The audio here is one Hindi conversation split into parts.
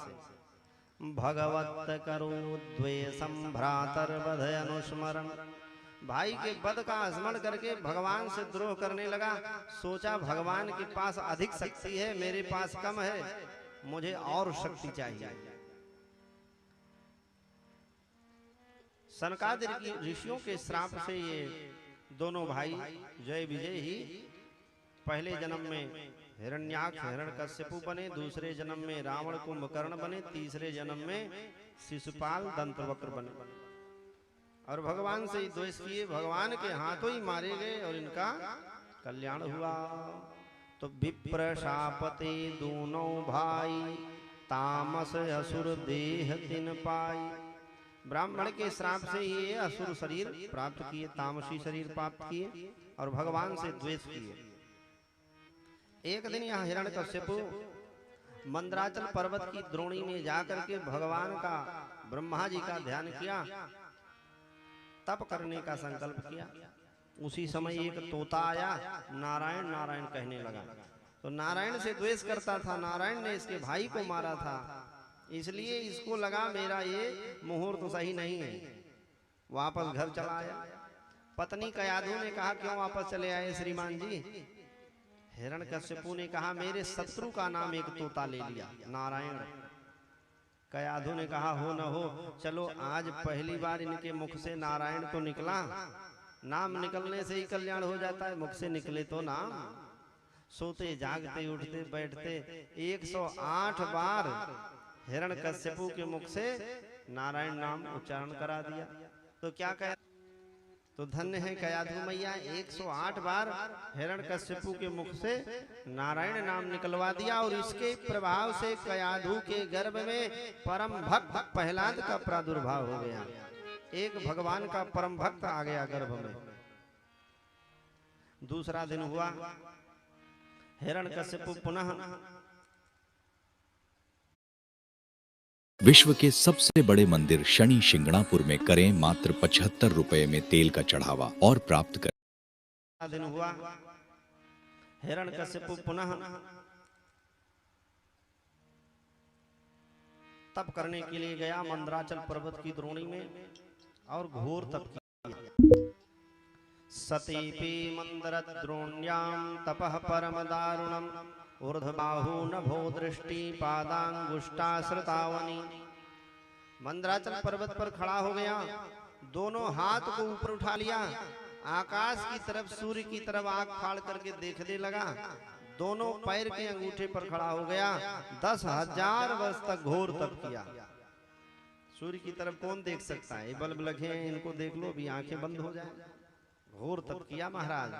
से। भगवत करो द्वेषम भ्रातर्वध अनुस्मरण, भाई के वध का स्मरण करके भगवान से द्रोह करने लगा। सोचा भगवान के पास अधिक शक्ति है, मेरे पास कम है, मुझे और शक्ति चाहिए। सनकादिक ऋषियों के श्राप से ये दोनों भाई जय विजय ही पहले जन्म में हिरण्याक्ष हिरण्यकश्यपु बने, दूसरे जन्म में रावण कुंभकर्ण बने, तीसरे जन्म में शिशुपाल दंतवक्र बने और भगवान से ही द्वेष किए, भगवान के हाथों ही मारे गए और इनका कल्याण हुआ। तो विप्र शापते दोनों भाई, तामस असुर देह तिन पाई। ब्राह्मण के श्राप से ये असुर शरीर प्राप्त किए, तामसी शरीर प्राप्त किए और भगवान से द्वेष किए। एक दिन यहाँ हिरण्यकश्यपु मंदराचल पर्वत की द्रोणी में जाकर के भगवान का ब्रह्मा जी का ध्यान किया, तप करने का संकल्प किया। उसी समय एक तोता आया, नारायण नारायण कहने लगा। तो नारायण से द्वेष करता था, नारायण ने इसके भाई को मारा था, इसलिए इसको लगा मेरा ये मुहूर्त सही नहीं है, वापस घर चला आया। पत्नी कयाधु ने कहा क्यों वापस चले आए श्रीमान जी? हिरण्यकश्यपु ने कहा मेरे शत्रु का नाम एक तोता ले लिया, नारायण। कयाधु ने कहा हो न हो, चलो आज पहली बार इनके मुख से नारायण तो निकला, नाम निकलने से ही कल्याण हो जाता है, मुख से निकले तो नाम। सोते जागते उठते बैठते 108 बार हिरण्यकश्यपु के मुख से नारायण नाम उच्चारण करा दिया। तो क्या कह, तो धन्य है कयाधु मैया, 108 बार हिरण्यकश्यपु के मुख से नारायण नाम निकलवा दिया और इसके प्रभाव से कयाधु के गर्भ में परम भक्त प्रहलाद का प्रादुर्भाव हो गया। एक भगवान का परम भक्त आ गया गर्भ में। दूसरा दिन हुआ, हिरण्यकश्यपु पुनः विश्व के सबसे बड़े मंदिर शनि शिंगणापुर में करें मात्र 75 रुपए में तेल का चढ़ावा और प्राप्त करें। दिन हुआ, हिरण्यकश्यपु पुनः तप करने के लिए गया मंदराचल पर्वत की द्रोणी में और घोर तप किया। सतीपी मंदर द्रोण्याम तपः परम दारुणम, ऊर्ध्वबाहु नभो दृष्टि पादांगुष्टाश्रितावनी। मंदराचल पर्वत पर खड़ा हो गया, दोनों हाथ को ऊपर उठा लिया, आकाश की तरफ सूर्य की तरफ आंख फाड़ करके देखने लगा, दोनों पैर के अंगूठे पर खड़ा हो गया। 10,000 वर्ष तक घोर तप किया। सूर्य की तरफ कौन देख सकता है, बल्ब लगे हैं, इनको देख लो भी आंखें बंद हो जाए। घोर तप किया महाराज।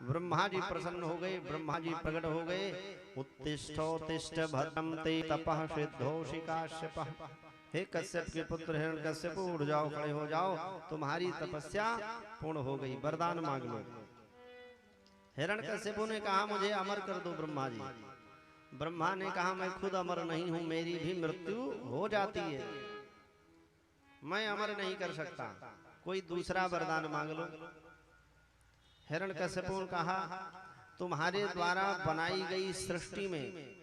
ब्रह्मा जी प्रसन्न हो गए, ब्रह्मा जी प्रकट हो गए। उत्तिष्ठोत्तिष्ठ भद्रं ते तपः सिद्धोषि काश्यपः। हे कश्यप के पुत्र हिरण्यकश्यप, उठ जाओ, खड़े हो जाओ, तुम्हारी तपस्या पूर्ण हो गई, वरदान मांग लो। हिरण्यकश्यप ने कहा मुझे अमर कर दो ब्रह्मा जी। ब्रह्मा ने कहा मैं खुद अमर नहीं हूं, मेरी भी मृत्यु हो जाती है, मैं अमर नहीं कर सकता, कोई दूसरा वरदान मांग लो। हिरण्यकश्यप ने कहा तुम्हारे द्वारा बनाई गई सृष्टि में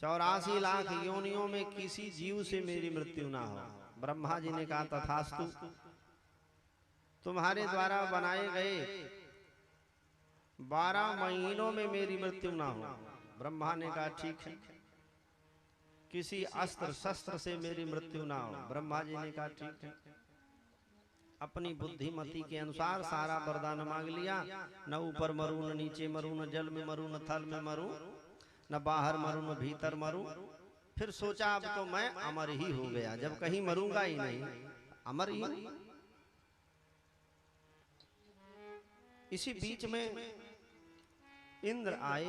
84 लाख योनियों में किसी जीव से मेरी मृत्यु ना हो। ब्रह्मा जी ने कहा तथास्तु। तुम्हारे द्वारा बनाए गए 12 महीनों में मेरी मृत्यु ना हो। ब्रह्मा ने कहा ठीक है। किसी अस्त्र शस्त्र से मेरी मृत्यु ना हो। ब्रह्मा जी ने कहा ठीक है। अपनी बुद्धिमती के अनुसार सारा वरदान मांग लिया। न ऊपर मरू, न नीचे मरू, न जल में मरू, न थल में मरू, न बाहर मरू, न भीतर मरू। फिर सोचा अब तो मैं अमर ही हो गया, जब कहीं मरूंगा ही नहीं, अमर ही। इसी बीच में इंद्र आए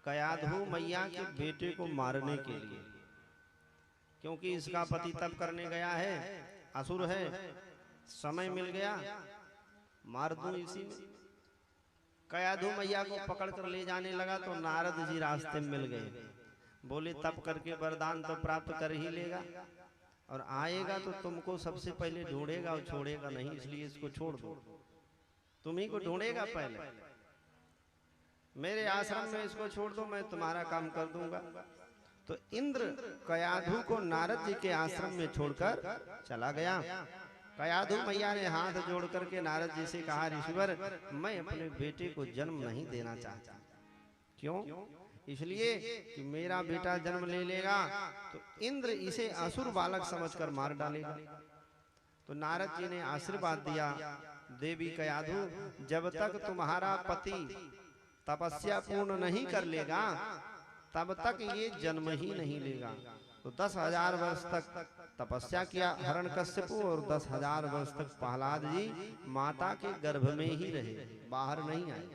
कयाधु मैया के बेटे को मारने के लिए, क्योंकि इसका पति तप करने गया है, असुर है, समय मिल गया, मार दूं इसी में। कयाधु मैया को पकड़ कर ले जाने लगा तो नारद जी रास्ते में मिल गए। बोले तप करके वरदान तो प्राप्त कर ही लेगा और आएगा तो तुमको सबसे पहले ढूंढेगा और छोड़ेगा नहीं, इसलिए इसको छोड़ दो, तुम्ही को ढूंढेगा पहले, मेरे आश्रम में इसको छोड़ दो, मैं तुम्हारा काम कर दूंगा। तो इंद्र कयाधु को नारद जी के आश्रम में छोड़कर चला गया। कयाधु मैया ने हाथ जोड़ करके नारद जी से कहा, ऋषिवर मैं अपने बेटे को जन्म नहीं देना चाहता। क्यों? इसलिए कि मेरा बेटा जन्म ले लेगा तो इंद्र इसे असुर बालक समझकर मार डालेगा। तो नारद जी ने आशीर्वाद दिया, देवी कयाधु जब तक तुम्हारा पति तपस्या पूर्ण नहीं कर लेगा तब तक ये जन्म ही नहीं लेगा। तो 10,000 वर्ष तक तपस्या किया हिरण्यकश्यप और 10,000 वर्ष तक प्रहलाद जी माता के गर्भ में ही रहे, बाहर नहीं आए।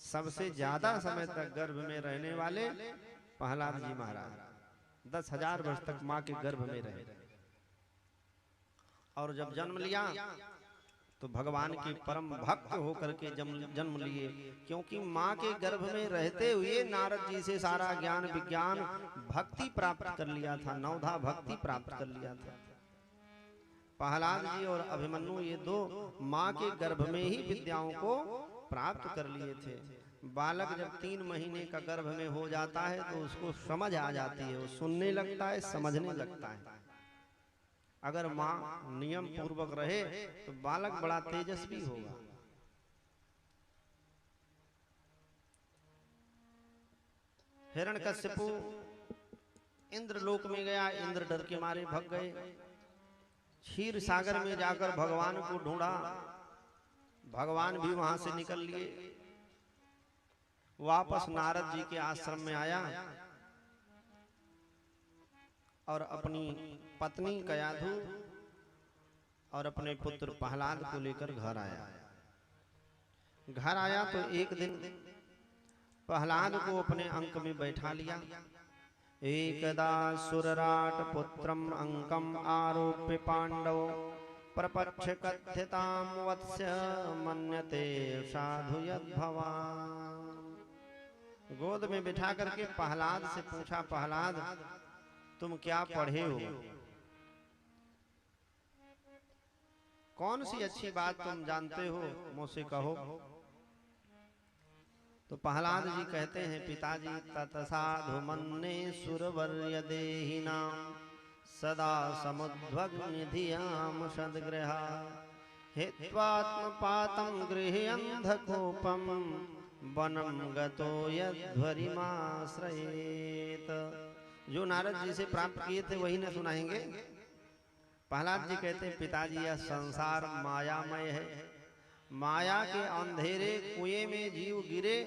सबसे ज्यादा समय तक गर्भ में रहने वाले प्रहलाद जी महाराज 10,000 वर्ष तक माँ के गर्भ में रहे। और जब जन्म लिया तो भगवान के परम भक्त होकर के जन्म लिए, क्योंकि माँ के गर्भ में रहते हुए नारद जी से सारा ज्ञान विज्ञान भक्ति प्राप्त कर लिया था, नवधा भक्ति प्राप्त कर लिया था। प्रहलाद जी और अभिमन्यु ये दो माँ के गर्भ में ही विद्याओं को प्राप्त कर लिए थे। बालक जब 3 महीने का गर्भ में हो जाता है तो उसको समझ आ जाती है, वो सुनने लगता है, समझने लगता है। अगर माँ नियम पूर्वक रहे तो बालक बड़ा तेजस्वी होगा। हिरण्यकश्यप इंद्रलोक में गया, इंद्र डर के मारे भाग गए। क्षीर सागर में जाकर भगवान को ढूंढा, भगवान भी वहां से निकल लिए। वापस नारद जी के आश्रम में आया और अपनी पत्नी कयाधु और अपने पुत्र प्रहलाद को लेकर घर आया। घर आया तो एक दिन प्रहलाद को अपने अंक में बैठा लिया। एकदा सुरराट पुत्रम अंकम आरोप्य पांडव प्रपक्ष कथ्यताम वत्स्य मन्यते साधु यद्भवान्। गोद में बिठा करके प्रहलाद से पूछा, प्रहलाद तुम क्या पढ़े हो? कौन सी अच्छी बात तुम जानते हो, मुझसे कहो। तो प्रहलाद जी कहते हैं, पिताजी तत्साधु मन्ने सुरवर्य देहिनाम सदा समुद्भग्निधियाम सद्गृहा हेत्वात्मपातं गृह्यन्धकोपम वनं गतो यद्वरिमाश्रयेत। जो नारद जी से प्राप्त किए थे वही न सुनाएंगे। प्रहलाद जी कहते हैं, पिताजी यह संसार मायामय है, माया के अंधेरे कुएं में जीव गिरे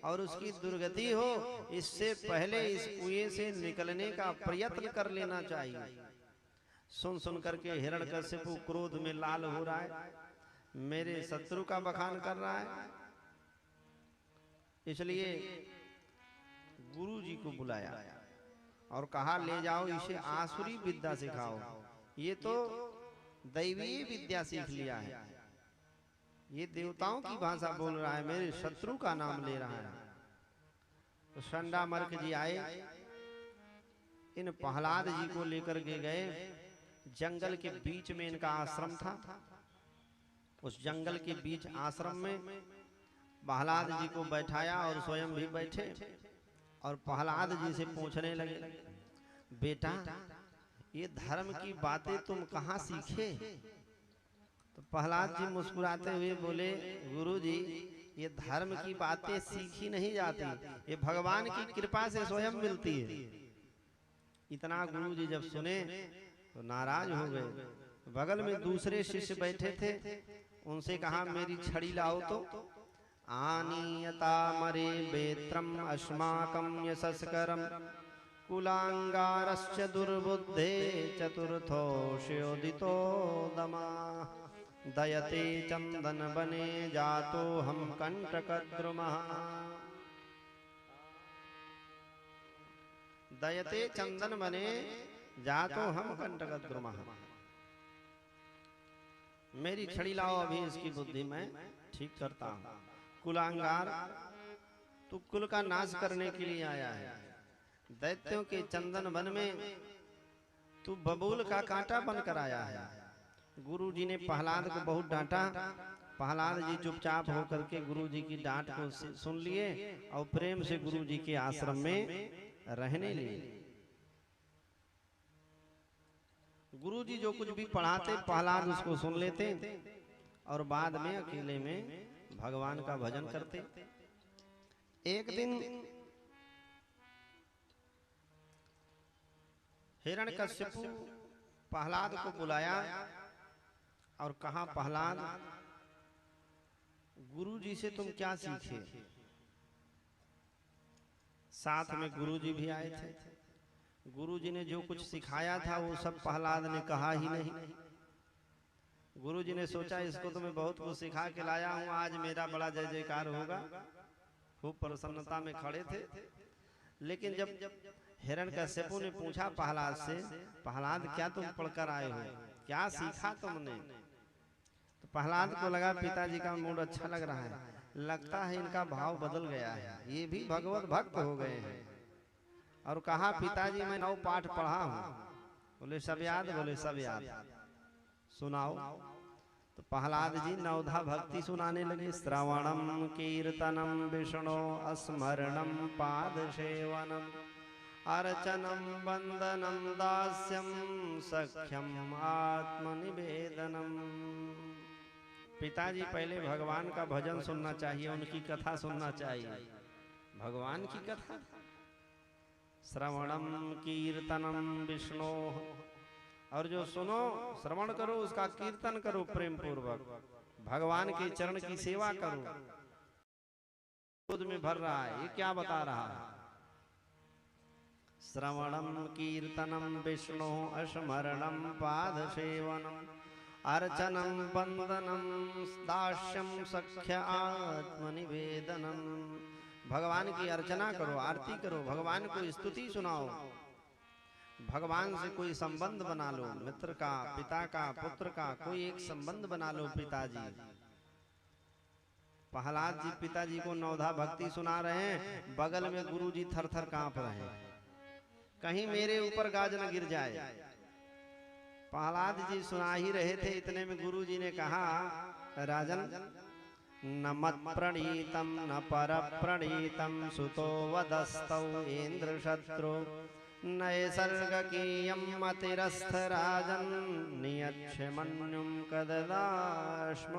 और उसकी दुर्गति हो, इससे पहले इस कुएं से निकलने का प्रयत्न कर लेना चाहिए। सुन सुन करके हिरण्यकश्यप क्रोध में लाल हो रहा है, मेरे शत्रु का बखान कर रहा है। इसलिए गुरु जी को बुलाया और कहा, ले जाओ इसे आसुरी विद्या सिखाओ। ये तो दैवीय विद्या सीख लिया है, ये देवताओं की भाषा बोल रहा है, मेरे शत्रु का नाम ले रहा है। तो संडामर्क जी आए, इन प्रहलाद जी को लेकर के गए। जंगल के बीच में इनका आश्रम था। उस जंगल के बीच आश्रम में प्रहलाद जी को बैठाया और स्वयं भी बैठे और प्रहलाद जी से पूछने लगे, बेटा ये धर्म की बातें तुम कहाँ सीखे? तो प्रहलाद जी मुस्कुराते हुए बोले, गुरु जी ये धर्म की बातें सीखी नहीं जाती, ये भगवान की कृपा से स्वयं मिलती है। इतना गुरु जी जब सुने तो नाराज हो गए। बगल में दूसरे शिष्य बैठे थे, उनसे कहा, मेरी छड़ी लाओ। तो आनीयता मरे बेत्रम अस्माकं यशस्करम कुलांगारश्च दुर्बुद्धे चतुर्थोष्योदितो दमा दयते चंदन बने जातो हम कंटकद्रुमः। दयते चंदन बने जातो हम कंटकद्रुमः। मेरी छड़ी लाओ, अभी इसकी बुद्धि मैं ठीक करता हूँ। कुलांगार, तू कुल का नाश करने के लिए आया है। दैत्यों के चंदन वन में तू बबूल का कांटा बनकर आया है। गुरु जी ने प्रहलाद को बहुत डांटा। प्रहलाद जी चुपचाप होकर के गुरु जी की डांट को सुन लिए और प्रेम से गुरु जी के आश्रम में रहने लिए। गुरुजी जो कुछ भी पढ़ाते प्रहलाद उसको सुन लेते और बाद में अकेले में भगवान का भजन करते। एक दिन हिरण्यकश्यपु प्रहलाद को बुलाया और कहा, प्रहलाद गुरुजी से तुम क्या सीखे? साथ में गुरुजी भी आए थे। गुरुजी ने जो कुछ सिखाया था वो सब प्रहलाद ने कहा ही नहीं। गुरुजी ने सोचा इसको तो मैं बहुत कुछ सिखा के लाया हूं, आज मेरा बड़ा जय जयकार होगा। खूब प्रसन्नता में खड़े थे। लेकिन जब हिरण्यकश्यपु ने पूछा प्रहलाद से, प्रहलाद क्या तुम पढ़कर आए हो, क्या सीखा तुमने? तो प्रहलाद को लगा पिताजी का मूड अच्छा लग रहा है, लगता है इनका भाव बदल गया है, ये भी भगवत भक्त हो गए हैं। और कहा, पिताजी मैं 9 पाठ पढ़ा हूं। बोले सब याद? बोले सब याद। सुनाओ। तो प्रहलाद जी 9धा भक्ति सुनाने लगे। श्रवणम कीर्तनम विष्णु स्मरणम पाद सेवनम अर्चनम वंदनम दास्यम सख्यम आत्मनिवेदनम। पिताजी पहले भगवान का भजन सुनना चाहिए, उनकी कथा सुनना चाहिए, भगवान की कथा। श्रवणम कीर्तनम विष्णु, और जो सुनो श्रवण करो उसका कीर्तन करो प्रेम पूर्वक, भगवान के चरण की सेवा करो। खुद में भर रहा है, ये क्या बता रहा है? श्रवणम कीर्तनम विष्णु स्मरणम पाद सेवनम अर्चनम वंदनम दास्यम सख्य आत्मनिवेदनम। भगवान की अर्चना करो, आरती करो, भगवान को स्तुति सुनाओ, भगवान से कोई संबंध बना लो, मित्र का, पिता का, पुत्र का कोई एक संबंध बना लो। पिताजी प्रहलाद जी पिताजी को 9धा भक्ति सुना रहे हैं, बगल में गुरुजी थर-थर कांप रहे हैं, कहीं मेरे ऊपर गाज न गिर जाए। प्रहलाद जी सुना ही रहे थे, इतने में गुरुजी ने कहा, राजन न मत प्रणीतम न पर प्रणीतम सुतो वदस्तौ इंद्र शत्रु नैसर्गकीयं मतिरस्थ राजन नियच्छमन्युं कददाश्ममानः।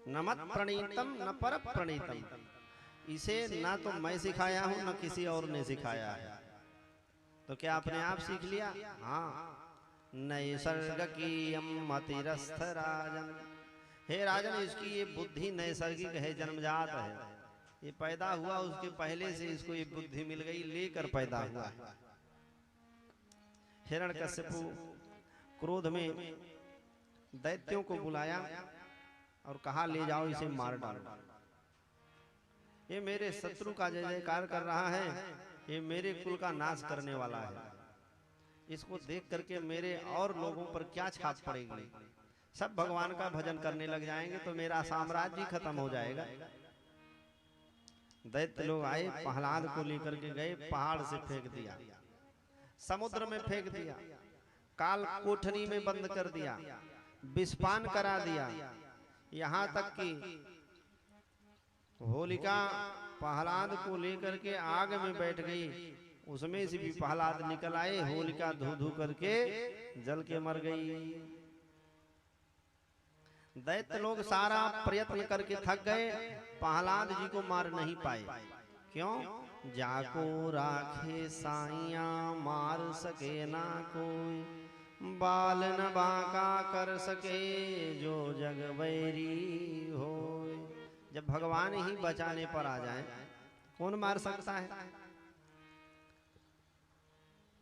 न मत प्रणीतम न पर प्रणीतम, इसे ना तो मैं सिखाया हूं न किसी और ने सिखाया है। तो क्या अपने आप सीख लिया? हाँ। नैसर्गकीयं मतिरस्थ राजन, हे राजन इसकी ये बुद्धि नैसर्गिक है, जन्मजात है, ये पैदा हुआ उसके पहले से इसको ये बुद्धि मिल गई, लेकर पैदा हुआ है। हिरण्यकश्यपु क्रोध में दैत्यों को बुलाया और कहा, ले जाओ इसे मार डालो, ये मेरे शत्रु का जय जयकार कर रहा है, ये मेरे कुल का नाश करने वाला है, इसको देख करके मेरे और लोगों पर क्या छाप पड़ेगी, सब भगवान का भजन करने लग जाएंगे तो मेरा साम्राज्य खत्म हो जाएगा। दैत्य लोग आए, प्रहलाद को लेकर के गए, पहाड़ से फेंक दिया, समुद्र में फेंक दिया, काल कोठरी में बंद कर दिया, विषपान करा दिया, यहाँ तक कि होलिका प्रहलाद को लेकर के आग में बैठ गई, उसमें से भी प्रहलाद निकल आए, होलिका धू धू करके जल के मर गई। दैत्य लोग सारा प्रयत्न करके थक गए, प्रहलाद जी को मार नहीं पाए। क्यों? जाको राखे साइया मार सके ना कोई, बाल न बांका कर सके जो जग बैरी हो। जब भगवान ही बचाने पर आ जाए कौन मार सकता है?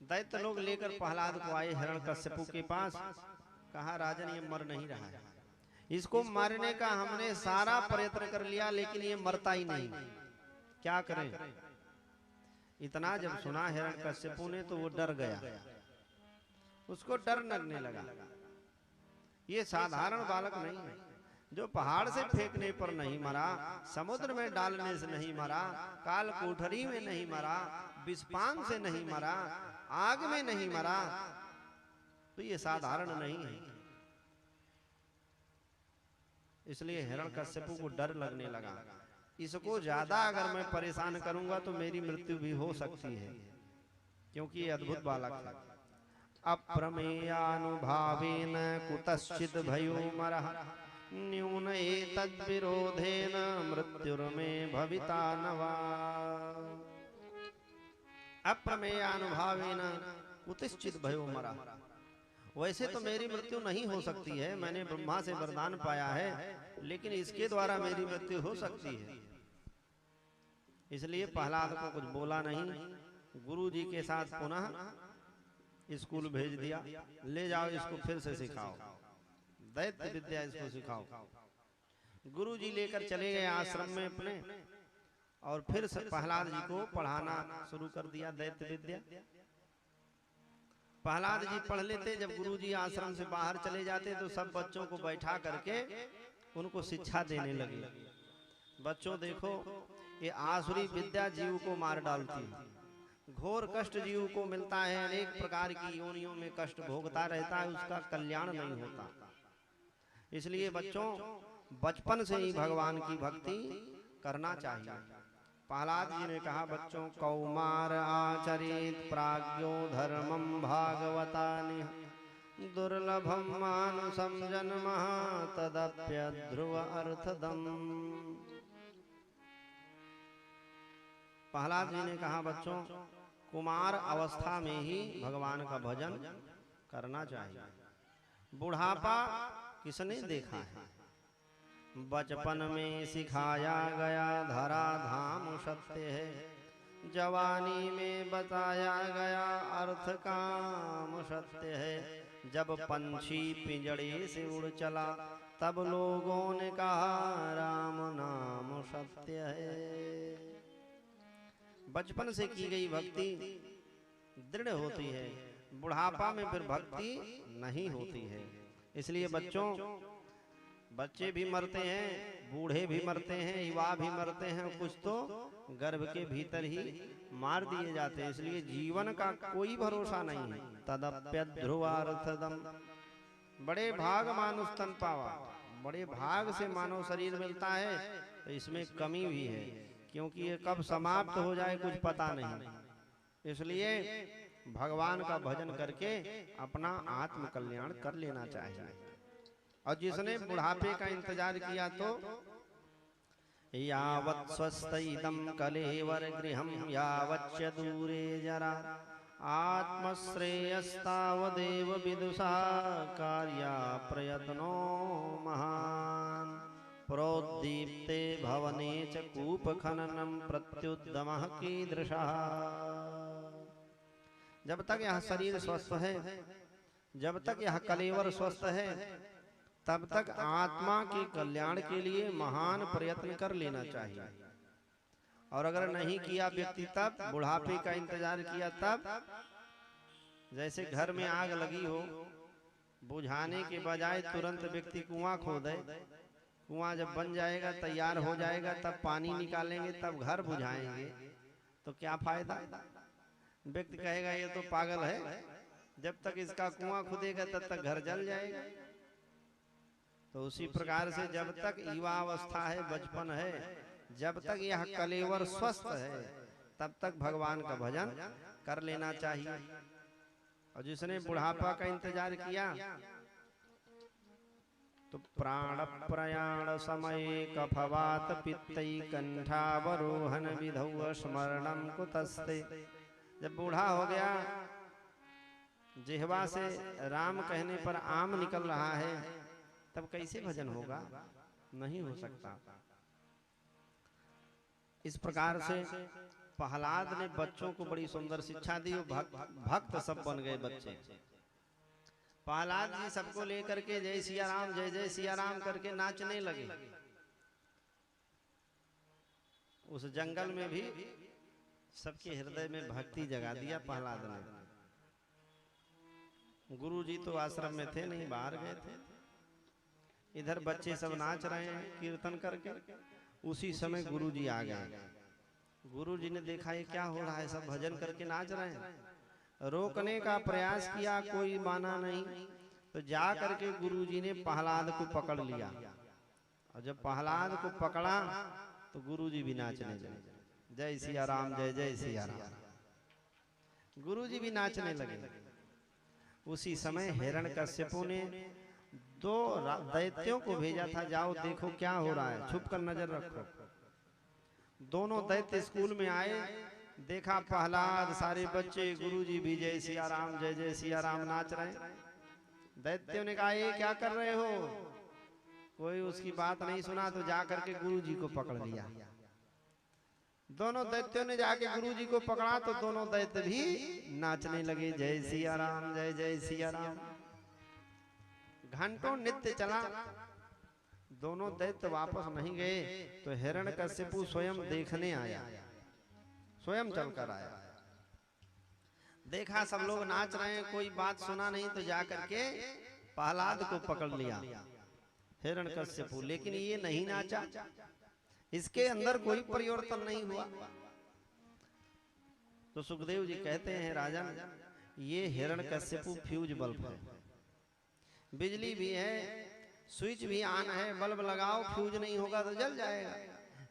दैत्य लोग लेकर प्रहलाद को आए हिरण्यकश्यपु के पास, कहा, राजन ये मर नहीं रहा है, इसको मारने का हमने सारा प्रयत्न कर लिया लेकिन ये मरता ही नहीं, क्या करें? इतना जब सुना हिरण्यकश्यपु ने तो वो डर गया, उसको डर लगने लगा। ये साधारण बालक नहीं है, जो पहाड़ से फेंकने पर नहीं मरा, समुद्र में डालने से नहीं मरा, काल कोठरी में नहीं मरा, विषपान से नहीं मरा, आग में नहीं मरा, तो ये साधारण नहीं है। इसलिए हिरण्यकश्यपु को डर लगने लगा। इसको ज्यादा अगर मैं परेशान करूंगा तो मेरी मृत्यु भी हो सकती है, क्योंकि ये अद्भुत बालक है। अप्रमेयानुभावेन कुतश्चित् भयो मरः न्यून एतद्विरोधेन मृत्युर्मे भविता न वा। अप्रमेयानुभावेन कुतश्चित् भयो मरः, वैसे तो मेरी मृत्यु नहीं हो सकती है, मैंने ब्रह्मा से वरदान पाया है, लेकिन इसके द्वारा मेरी मृत्यु हो सकती है। इसलिए प्रहलाद को कुछ बोला नहीं, गुरु जी के साथ पुनः स्कूल भेज दिया, ले जाओ इसको फिर से सिखाओ, दैत्य विद्या इसको सिखाओ। गुरु जी लेकर चले गए आश्रम में अपने, और फिर से प्रहलाद जी को पढ़ाना शुरू कर दिया दैत्य विद्या। प्रहलाद जी पढ़ लेते, जब गुरु जी आश्रम से बाहर चले जाते तो सब बच्चों को बैठा करके उनको शिक्षा देने लगे। बच्चों देखो, ये आसुरी विद्या जीव को मार डालती है, घोर कष्ट जीव को मिलता है, अनेक प्रकार की योनियों में कष्ट भोगता रहता है, उसका कल्याण नहीं होता। इसलिए बच्चों बचपन से ही भगवान की भक्ति करना चाहिए। प्रहलाद जी ने कहा, बच्चों कौमार आचरित प्राज्ञो धर्मं भागवतानि दुर्लभम मानुषं जन्मः तदप्यध्रुव अर्थदम्। प्रहलाद जी ने कहा, बच्चों कुमार अवस्था में ही भगवान का भजन करना चाहिए। बुढ़ापा किसने देखा है? बचपन में सिखाया गया धरा धाम सत्य है, जवानी में बताया गया अर्थ काम सत्य है। जब पंछी पिंजड़े से उड़ चला तब लोगों ने कहा राम नाम सत्य है। बचपन से की गई भक्ति दृढ़ होती है, बुढ़ापा में फिर भक्ति नहीं होती है। इसलिए बच्चों, बच्चे भी मरते हैं, बूढ़े भी मरते हैं, युवा भी मरते हैं, कुछ तो गर्भ के भीतर ही मार दिए जाते हैं। इसलिए जीवन का कोई भरोसा नहीं है। तदप्यध्रुवार्थदम्, बड़े भाग मानुष तन पावा, बड़े भाग से मानव शरीर मिलता है, तो इसमें कमी भी है, क्योंकि ये कब समाप्त हो जाए कुछ पता नहीं। इसलिए भगवान का भजन करके अपना आत्म कल्याण कर लेना चाहिए। और जिसने बुढ़ापे का इंतजार किया तो यावत् स्वस्थइदं कलेवर गृहं यावच्च दूरे जरा आत्मश्रेयस्तावदेव विदुषा कार्या प्रयत्नो महान् प्रोद्दीप्ते भवने च कूप खननम प्रत्युद्यमः कीदृशः। जब तक यह शरीर स्वस्थ है, जब तक यह कलेवर स्वस्थ है, तब तक आत्मा के कल्याण के लिए महान प्रयत्न कर लेना चाहिए। और अगर नहीं किया व्यक्ति, तब बुढ़ापे का इंतजार किया, तब जैसे घर में आग लगी हो, बुझाने के बजाय तुरंत व्यक्ति कुआं खोदे, कुआं जब बन जाएगा, तैयार हो जाएगा, तब पानी निकालेंगे, तब घर बुझाएंगे, तो क्या फायदा? व्यक्ति कहेगा ये तो पागल है, जब तक इसका कुआं खुदेगा तब तक घर जल जाएगा। तो उसी प्रकार से जब तक युवा अवस्था है, बचपन है, जब तक यह कलेवर स्वस्थ है, तब तक भगवान का भजन कर लेना चाहिए। और जिसने बुढ़ापा का इंतजार किया तो प्राण प्रयाण समय कफवात पित्तई कंठावरोहन विधौ स्मरणं कुतस्ते। जब बूढ़ा हो गया, जिह्वा से राम कहने पर आम निकल रहा है, तब कैसे भजन होगा? नहीं हो सकता। इस प्रकार से प्रहलाद ने बच्चों को बड़ी सुंदर शिक्षा दी। भक्त सब बन गए बच्चे। प्रहलाद जी सबको लेकर के जय सिया राम, जय जय सिया राम करके नाचने लगे। उस जंगल में भी सबके हृदय में भक्ति जगा दिया प्रहलाद ने। गुरु जी तो आश्रम में थे नहीं, बाहर गए थे। इधर बच्चे सब नाच रहे हैं कीर्तन करके। उसी समय गुरु जी आ गए। गुरु जी ने देखा ये क्या हो रहा है, सब भजन करके नाच रहे हैं। रोकने का प्रयास किया, कोई माना नहीं। तो जा करके गुरु जी ने प्रहलाद को पकड़ लिया। और जब प्रहलाद को पकड़ा तो गुरुजी भी नाचने लगे, जय सिया राम, जय जय सिया राम। गुरुजी भी नाचने लगे। उसी समय हिरण्यकश्यपु ने 2 दैत्यों को भेजा था, जाओ देखो क्या हो रहा है, छुप कर नजर रखो। दोनों दैत्य स्कूल में आए, देखा प्रहलाद, सारे बच्चे, गुरुजी भी जय सिया राम, जय जय सिया राम नाच रहे हैं। दैत्यों ने कहा ये क्या कर रहे हो? कोई उसकी बात नहीं सुना, तो जाकर के गुरुजी को पकड़ लिया। दोनों दैत्यों ने जाके गुरुजी को पकड़ा, तो दोनों दैत्य भी नाचने लगे, जय सिया राम, जय जय सिया राम। घंटों नृत्य चला, दोनों दैत्य वापस नहीं गए, तो हिरण्यकश्यपु स्वयं देखने आया, स्वयं चलकर आया। देखा सब लोग नाच रहे हैं, कोई बात सुना नहीं, तो जाकर के प्रहलाद को पकड़ लिया हिरण्यकश्यपु। लेकिन ये नहीं नाचा, इसके अंदर कोई परिवर्तन नहीं हुआ। तो सुखदेव जी कहते हैं, राजन ये हिरण्यकश्यपु फ्यूज बल्ब है। बिजली भी है, स्विच भी ऑन है, बल्ब लगाओ, फ्यूज नहीं होगा तो जल जाएगा।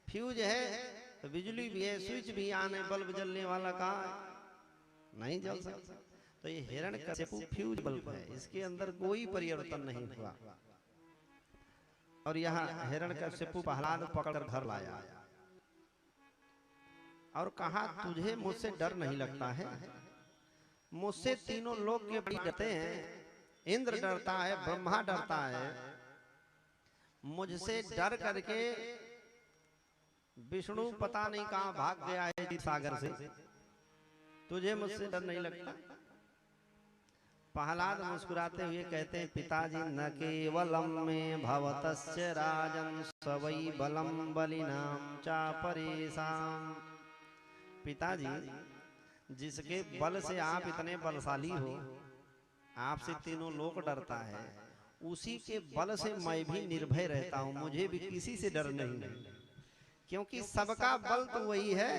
फ्यूज है तो बिजली भी है, स्विच भी ऑन है, बल्ब जलने वाला कहाँ है? नहीं जल सकता। तो ये हिरण्यकश्यपु फ्यूज बल्ब है, इसके अंदर कोई परिवर्तन नहीं हुआ। और यहाँ हिरण्यकश्यपु प्रहलाद पकड़ घर लाया और कहा, तुझे मुझसे डर नहीं लगता है? मुझसे तीनों लोग के बड़ी डरते हैं, इंद्र डरता है, ब्रह्मा डरता है, मुझसे डर करके विष्णु पता नहीं कहां भाग गया है सागर से, तुझे मुझसे डर नहीं लगता? प्रहलाद मुस्कुराते हुए कहते हैं, पिताजी न केवलम में भवतस्य राजन स्वै बलम बलिनाम चा परेशान। पिताजी, जिसके बल से आप इतने बलशाली हो, आपसे तीनों लोग डरता है, उसी के बल से मैं भी निर्भय रहता हूं, मुझे भी किसी से डर नहीं। क्योंकि सबका बल तो वही है,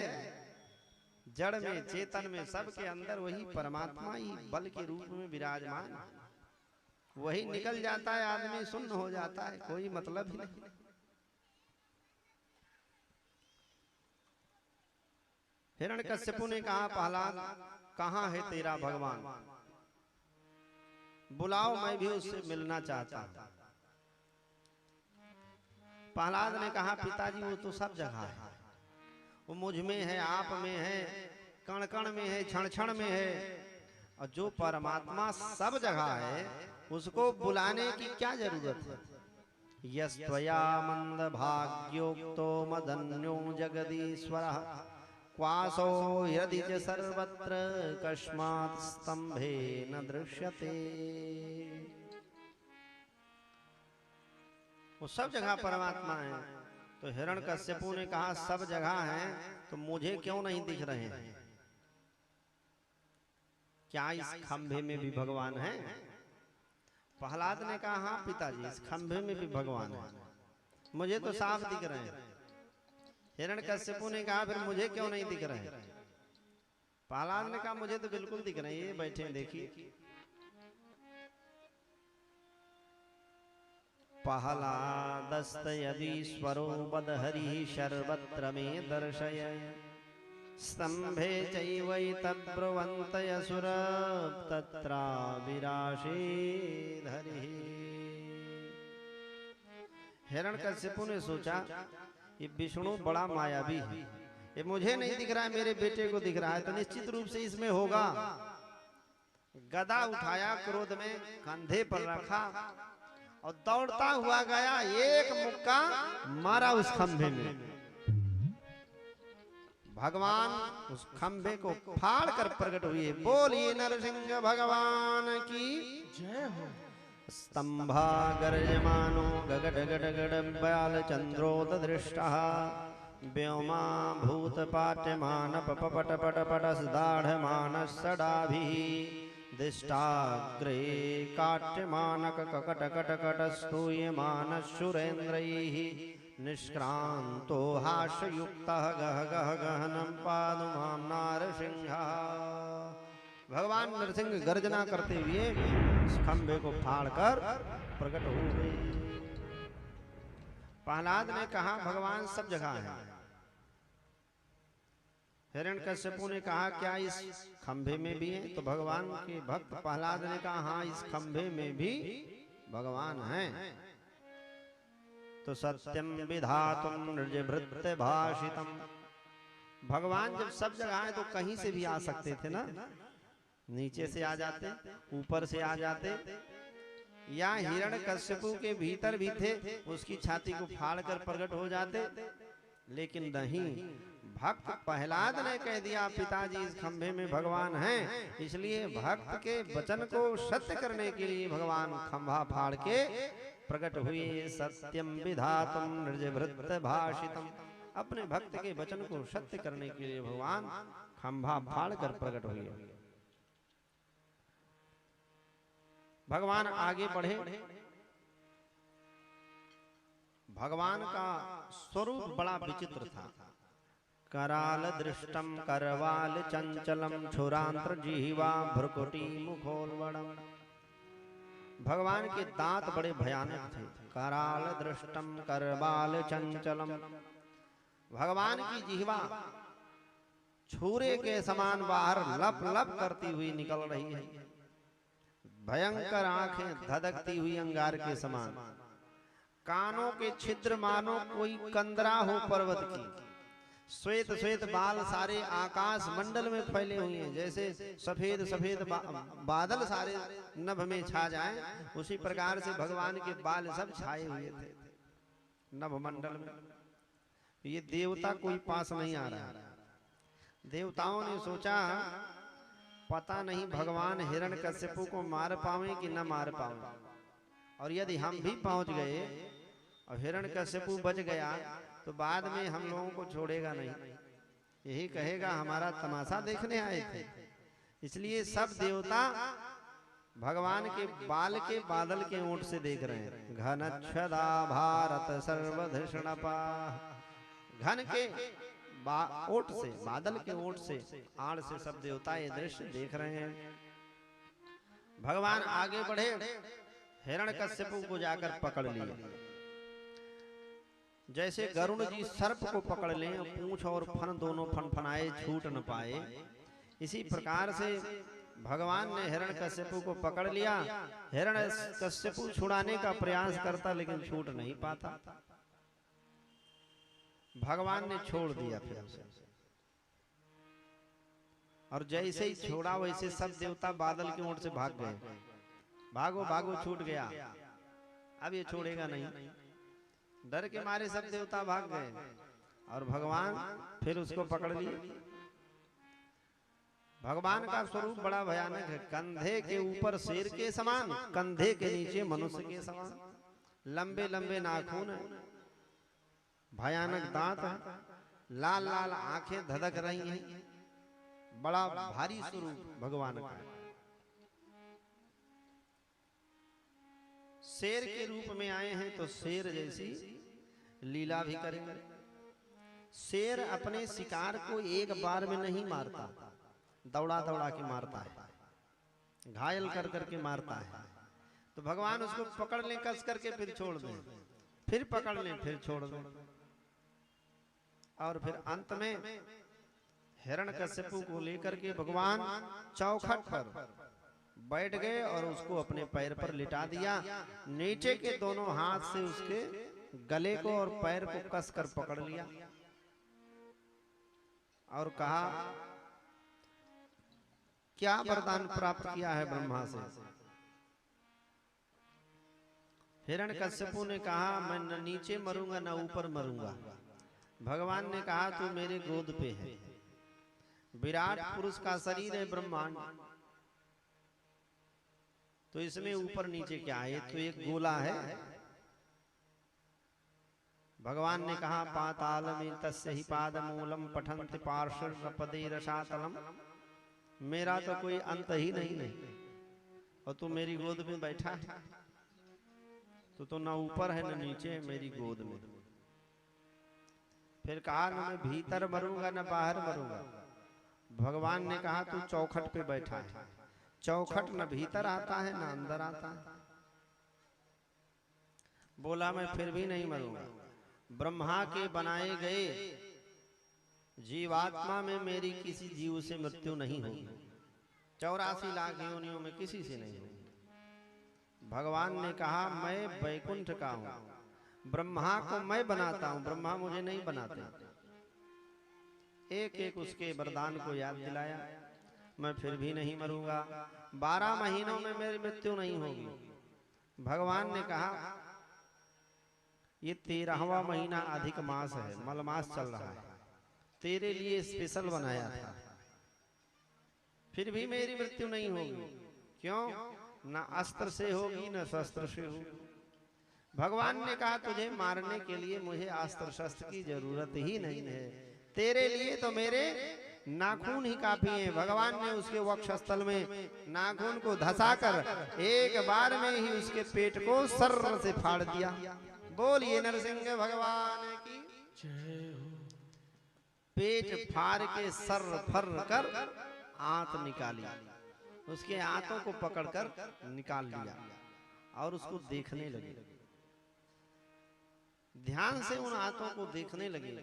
जड़ में चेतन में सबके अंदर वही परमात्मा ही बल के रूप में विराजमान, वही निकल जाता है, आदमी शून्य हो जाता है, कोई मतलब ही नहीं। हिरण्यकश्यपु ने कहा, प्रहलाद कहां है तेरा भगवान? बुलाओ, मैं भी उससे मिलना चाहता हूं। प्रहलाद ने कहा, पिताजी वो तो सब जगह है, वो मुझ में है, आप में है, कण कण में है, क्षण क्षण में है। और जो परमात्मा सब जगह है, उसको बुलाने की क्या जरूरत है? यस्त्वया मंद भाग्योक्तो मदन्यो जगदीश्वरः क्वासो यदि च सर्वत्र कस्मात् स्तंभे न दृश्यते। वो सब जगह परमात्मा है। तो हिरण्यकश्यपु ने कहा, सब जगह है तो मुझे क्यों नहीं दिख रहे हैं? क्या इस खंभे में भी भगवान है? प्रहलाद ने कहा, हाँ पिताजी, इस खंभे में भी भगवान है, मुझे तो साफ दिख रहे हैं। हिरण्यकश्यपु ने कहा, फिर मुझे क्यों नहीं दिख रहे हैं? प्रहलाद ने कहा, मुझे तो बिल्कुल दिख रहे हैं, ये बैठे हैं, देखिए। प्रहलादस्त यदीश्वरो बदहरि सर्वत्र मे दर्शय स्तंभे चैवैतब्रुवन्त असुर तत्राविराशे धरिः। हिरण्यकश्यपु ने सोचा, ये विष्णु बड़ा मायावी है, ये मुझे नहीं दिख रहा है, मेरे बेटे को दिख रहा है, तो निश्चित रूप से इसमें होगा। गदा उठाया, क्रोध में कंधे पर रखा और दौड़ता हुआ गया, एक मुक्का मारा उस खंभे में। भगवान उस खंभे को फाड़ कर प्रकट हुए। बोलिए नरसिंह भगवान की जय हो। स्तंभा गर्जमानो गगड गड ब्याल चंद्रोद दृष्टः व्योमा भूत पाट्यमान पपट पट पटस दाढ़मान सडाभिः दिष्टाग्रे काट्यमानक ककट कट कट स्तूयमान सुरेन्द्रैः निष्क्रांतो हास्ययुक्तः गह गह गहनं पादुमां नारसिंहः। भगवान नरसिंह गर्जना करते हुए इस खंभे को फाड़कर प्रकट हो गए। प्रहलाद ने कहा, भगवान सब जगह है, हिरण्यकश्यपु ने कहा क्या इस खंभे में भी है? तो भगवान के भक्त प्रहलाद ने कहा हाँ, इस खंभे में भी भगवान हैं। तो सत्यम विधातुम नृजभृत्य भाषितम, भगवान जब सब जगह है तो कहीं से भी आ सकते थे ना, नीचे से आ जाते, ऊपर से आ जाते, या हिरण्यकश्यपु के भीतर भी थे, उसकी छाती को फाड़कर प्रकट हो जाते। लेकिन नहीं, भक्त प्रहलाद ने कह दिया पिताजी इस खंभे में भगवान हैं, इसलिए भक्त के वचन को सत्य करने के लिए भगवान खंभा फाड़ के प्रकट हुए। सत्यम विधातुम नृजभृत्य भाषितम, अपने भक्त के वचन को सत्य करने के लिए भगवान खंभा फाड़ कर प्रकट हुए। भगवान आगे बढ़े। भगवान का स्वरूप बड़ा विचित्र था। कराल दृष्टम करवाल चंचलम क्षुरांत्र जिह्वा भ्रुकुटी मुखोल्बणम, भगवान के दांत बड़े भयानक थे। कराल दृष्टम करवाल चंचलम, भगवान की जिह्वा छुरे के समान बाहर लप लप करती हुई निकल रही है। भयंकर आंखें धधकती हुई अंगार के समान, कानों के छिद्र मानो कोई कंदरा हो पर्वत की, श्वेत श्वेत बाल सारे आकाश मंडल में फैले हुए हैं, जैसे सफेद सफेद बादल सारे नभ में छा जाएं, उसी प्रकार से भगवान के बाल सब छाए हुए थे नभ मंडल में। ये देवता कोई पास नहीं आ रहा। देवताओं ने सोचा पता नहीं भगवान हिरण्यकश्यपु को मार पावे कि न मार पावे, और यदि हम भी पहुंच गए और हिरण्यकश्यपु बच गया तो बाद में हम लोगों को छोड़ेगा नहीं, यही कहेगा हमारा तमाशा देखने आए थे। इसलिए सब देवता भगवान के बाल के बादल के ओंठ से देख रहे हैं। घनच्छदा भारत सर्वधिषणपा, घन के ओट से, बादल के ओट से, आड़ से सब देवता ये दृश्य देख रहे हैं। भगवान आगे बढ़े, हिरण्यकश्यपु को जाकर पकड़ लिए। जैसे गरुड़ जी सर्प को पकड़ लें, पूंछ और फन दोनों फनफनाए छूट न पाए, इसी प्रकार से भगवान ने हिरण्यकश्यपु को पकड़ लिया। हिरण्यकश्यपु छुड़ाने का प्रयास करता लेकिन छूट नहीं पाता। भगवान ने छोड़ दिया फिर उसे, और जैसे ही छोड़ा वैसे सब देवता बादल की ओर से भाग गए। भागो भागो, छूट गया, अब ये छोड़ेगा नहीं। डर के मारे सब देवता भाग गए और भगवान फिर उसको पकड़ लिए। भगवान का स्वरूप बड़ा भयानक है। कंधे के ऊपर शेर के समान, कंधे के नीचे मनुष्य के समान, लंबे लंबे नाखून है, भयानक दांत है, लाल लाल आंखें धधक रही हैं, बड़ा भारी स्वरूप भगवान का। शेर के रूप में आए हैं तो शेर जैसी लीला भी करेंगे। शेर अपने शिकार को एक बार में नहीं मारता, दौड़ा दौड़ा के मारता है, घायल कर करके मारता है। तो भगवान उसको पकड़ लें कस करके, फिर छोड़ दें, फिर पकड़ लें, फिर छोड़ दें, और फिर अंत में हिरण्यकश्यपु को लेकर के भगवान चौखट पर बैठ गए और उसको अपने पैर पर लिटा दिया। नीचे के दोनों हाथ से उसके गले को और पैर को कसकर पकड़ लिया और कहा क्या वरदान प्राप्त किया है ब्रह्मा से? हिरण्यकश्यपु ने कहा मैं न नीचे मरूंगा न ऊपर मरूंगा। भगवान ने कहा तू मेरे गोद पे है, विराट पुरुष का शरीर है ब्रह्मांड, तो इसमें ऊपर नीचे क्या है? तो एक गोला है। भगवान ने कहा पाताल में तस्य ही पाद मूलम पठंति पार्श्वपदे रसातलम, मेरा तो कोई अंत ही नहीं है और तू मेरी गोद में बैठा है, तो ना ऊपर है न नीचे है, मेरी गोद में। फिर कहा न मैं भीतर मरूंगा न बाहर मरूंगा। भगवान ने कहा तू चौखट पे बैठा है, चौखट न भीतर आता है न अंदर आता है। बोला मैं फिर भी नहीं मरूंगा। ब्रह्मा के बनाए गए जीवात्मा में मेरी किसी जीव से मृत्यु नहीं होगी, 84 लाख योनियों में किसी से नहीं होगी। भगवान ने कहा मैं वैकुंठ का हूं, ब्रह्मा को मैं बनाता हूं, ब्रह्मा मुझे नहीं बनाते। एक एक उसके वरदान को याद दिलाया, मैं फिर भी नहीं मरूंगा, 12 महीनों में मेरी मृत्यु नहीं होगी। भगवान ने कहा ये 13वां महीना अधिक मास है, मलमास चल रहा है, तेरे लिए स्पेशल बनाया था, फिर भी मेरी मृत्यु नहीं होगी। क्यों? ना अस्त्र से होगी न शस्त्र से होगी। भगवान ने कहा तुझे मारने के लिए मुझे अस्त्र शस्त्र की जरूरत ही नहीं है, तेरे लिए तो मेरे नाखून ही काफी हैं। भगवान ने उसके वक्षस्थल में नाखून को धसाकर एक बार में ही उसके पेट को सर्र से फाड़ दिया। बोलिए नरसिंह भगवान की जय हो। पेट फाड़ के सर्र फर कर आंत निकाली, उसके आंतों को पकड़कर निकाल लिया और उसको देखने लगे। ध्यान से उन आंतों को देखने लगे।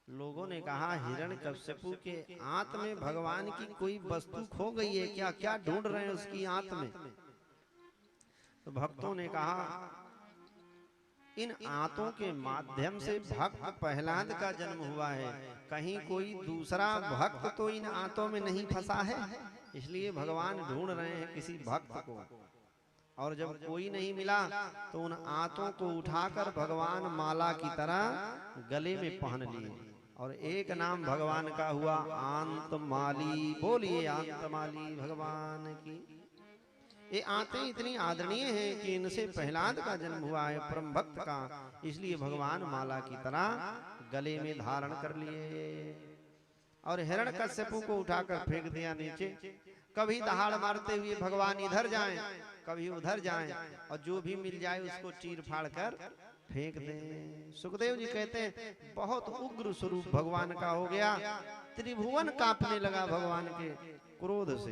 लोगों ने कहा हिरण्यकश्यपु के आंत में भगवान की कोई वस्तु खो गई है क्या, क्या ढूंढ रहे हैं उसकी आंत में? तो भक्तों ने कहा इन आंतों के माध्यम से भक्त प्रहलाद का जन्म हुआ है, कहीं कोई दूसरा भक्त तो इन आंतों में नहीं फंसा है, इसलिए भगवान ढूंढ रहे हैं किसी भक्त को। और जब कोई नहीं मिला तो उन आंतों को उठाकर भगवान माला की तरह गले में पहन लिए और एक नाम भगवान का हुआ आंतमाली। बोलिए आंतमाली भगवान की। ये आंतें इतनी आदरणीय हैं कि इनसे प्रहलाद का जन्म हुआ है, परम भक्त का, इसलिए भगवान माला की तरह गले में धारण कर लिए और हिरण्यकश्यपु को उठाकर फेंक दिया नीचे। कभी दहाड़ मारते हुए भगवान इधर जाएं, कभी उधर जाएं और जो भी मिल जाए उसको चीर फाड़ कर फेंक दें। सुखदेव जी कहते हैं बहुत उग्र स्वरूप भगवान का हो गया, त्रिभुवन कांपने लगा भगवान के क्रोध से।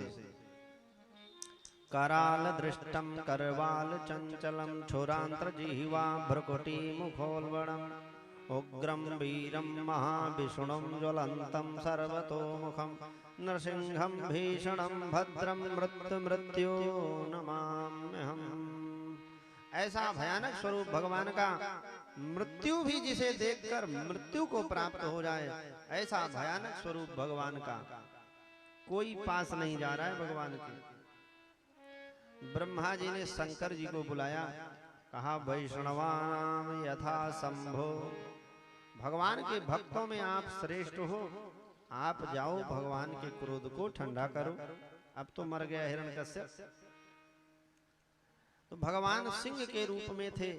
कराल दृष्टम करवाल चंचलम क्षुरांत्र जिह्वा भ्रकुटी मुखोल्बणम उग्रम वीरम महाविष्णुम ज्वलंतम सर्वतोमुखम नरसिंहम भीषणम भद्रम मृत्यु नमाम्यहम्। ऐसा भयानक स्वरूप भगवान का, मृत्यु भी जिसे देखकर मृत्यु को प्राप्त हो जाए, ऐसा भयानक स्वरूप भगवान का। कोई पास नहीं जा रहा है भगवान के। ब्रह्मा जी ने शंकर जी को बुलाया, कहा वैष्णवानाम यथा संभो, भगवान के भक्तों में आप श्रेष्ठ हो, आप जाओ भगवान के क्रोध को ठंडा करो। अब तो मर गया हिरण्यकश्यप। तो भगवान सिंह के रूप में थे,